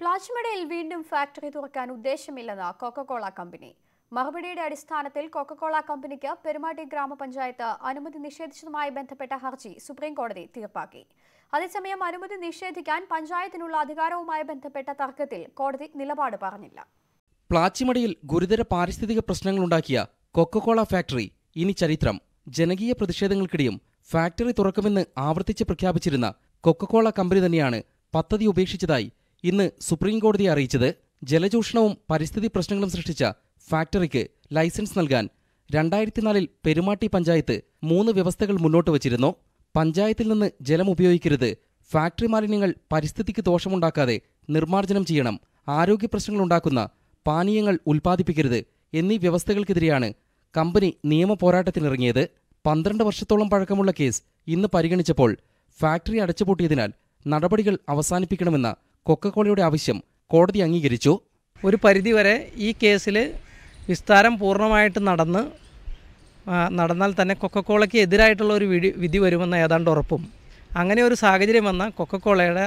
പ്ലാച്ചിമടയിൽ വീണ്ടും ഫാക്ടറി തുറക്കാൻ ഉദ്ദേശമില്ലെന്ന് Coca Cola company. മറുപടിയുടെ അടിസ്ഥാനത്തിൽ കൊക്കക്കോള കമ്പനിക്ക് പെരുമാട്ടി ഗ്രാമപഞ്ചായത്ത് അനുമതി നിഷേധിച്ചതുമായി ബന്ധപ്പെട്ട ഹർജി സുപ്രീം കോടതി തീർപ്പാക്കി. അതേസമയം അനുമതി നിഷേധിക്കാൻ പഞ്ചായത്തിനുള്ള അധികാരവുമായി ബന്ധപ്പെട്ട തർക്കത്തിൽ കോടതി നിലപാട് പറഞ്ഞില്ല. പ്ലാച്ചിമടയിൽ ഗുരുതര പാരിസ്ഥിതിക പ്രശ്നങ്ങളുണ്ടാക്കിയ കൊക്കക്കോള ഫാക്ടറി ഇനി ചരിത്രം. ജനകീയ പ്രതിഷേധങ്ങൾക്കിടെയും ഫാക്ടറി തുറക്കുമെന്ന് ആവർത്തിച്ച് പ്രഖ്യാപിച്ചിരുന്ന കൊക്കക്കോള കമ്പനി തന്നെയാണ് പദ്ധതി ഉപേക്ഷിച്ചതായി ഇന്ന് സുപ്രീം കോടതിയെ അറിയിച്ചത്. ജലചൂഷണവും പരിസ്ഥിതി പ്രശ്നങ്ങളും സൃഷ്ടിച്ച ഫാക്ടറിക്ക് ലൈസൻസ് നൽകാൻ 2004 പെരുമാട്ടി പഞ്ചായത്ത് 3 വ്യവസ്ഥകൾ മുന്നോട്ട് വച്ചിരുന്നു. പഞ്ചായത്തിൽ നിന്ന് ജലം ഉപയോഗിക്കരുത്, ഫാക്ടറി മാലിന്യങ്ങൾ പരിസ്ഥിതിക്ക് ദോഷമുണ്ടാക്കാതെ നിർമ്മാർജ്ജനം ചെയ്യണം, ആരോഗ്യ പ്രശ്നങ്ങളുണ്ടാക്കുന്ന പാനീയങ്ങൾ ഉൽപ്പാദിപ്പിക്കരുത് എന്നീ വ്യവസ്ഥകൾക്കെതിരെയാണ് കമ്പനി നിയമ പോരാട്ടത്തിനിറങ്ങിയത്. 12 വർഷത്തോളം പഴക്കമുള്ള കേസ് ഇന്ന് പരിഗണിച്ചപ്പോൾ ഫാക്ടറി അടച്ചുപൂട്ടിയതിനാൽ നടപടികൾ അവസാനിപ്പിക്കണമെന്ന കൊക്കക്കോളയുടെ ആവശ്യം കോടതി അംഗീകരിച്ചു. ഒരു പരിധിവരെ ഈ കേസിൽ വിസ്താരം പൂർണ്ണമായിട്ട് നടന്നാൽ തന്നെ കൊക്കക്കോളയ്ക്ക് എതിരായിട്ടുള്ള ഒരു വിധി വരുമെന്ന ഏതാണ്ട് ഉറപ്പും. അങ്ങനെ ഒരു സാഹചര്യം വന്നാൽ കൊക്കക്കോളയുടെ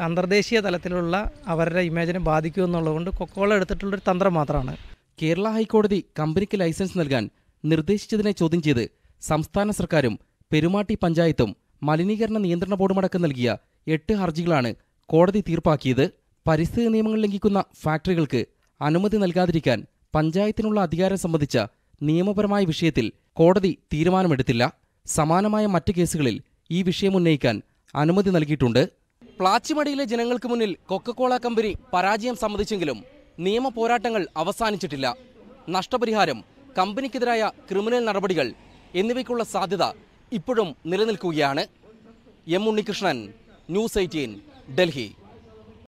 അന്തർദേശീയ തലത്തിലുള്ള അവരുടെ ഇമേജിനെ ബാധിക്കുമെന്നുള്ളതുകൊണ്ട് കൊക്കക്കോള എടുത്തിട്ടുള്ളൊരു തന്ത്രം മാത്രമാണ്. കേരള ഹൈക്കോടതി കമ്പനിക്ക് ലൈസൻസ് നൽകാൻ നിർദ്ദേശിച്ചതിനെ ചോദ്യം ചെയ്ത് സംസ്ഥാന സർക്കാരും പെരുമാട്ടി പഞ്ചായത്തും മലിനീകരണ നിയന്ത്രണ ബോർഡുമടക്കം നൽകിയ 8 ഹർജികളാണ് കോടതി തീർപ്പാക്കിയത്. പരിസ്ഥിതി നിയമങ്ങൾ ലംഘിക്കുന്ന ഫാക്ടറികൾക്ക് അനുമതി നൽകാതിരിക്കാൻ പഞ്ചായത്തിനുള്ള അധികാരം സംബന്ധിച്ച നിയമപരമായ വിഷയത്തിൽ കോടതി തീരുമാനമെടുത്തില്ല. സമാനമായ മറ്റ് കേസുകളിൽ ഈ വിഷയം ഉന്നയിക്കാൻ അനുമതി നൽകിയിട്ടുണ്ട്. പ്ലാച്ചിമടയിലെ ജനങ്ങൾക്ക് മുന്നിൽ കൊക്കക്കോള കമ്പനി പരാജയം സമ്മതിച്ചെങ്കിലും നിയമ പോരാട്ടങ്ങൾ അവസാനിച്ചിട്ടില്ല. നഷ്ടപരിഹാരം, കമ്പനിക്കെതിരായ ക്രിമിനൽ നടപടികൾ എന്നിവയ്ക്കുള്ള സാധ്യത ഇപ്പോഴും നിലനിൽക്കുകയാണ്. M Unnikrishnan, news 18, Delhi.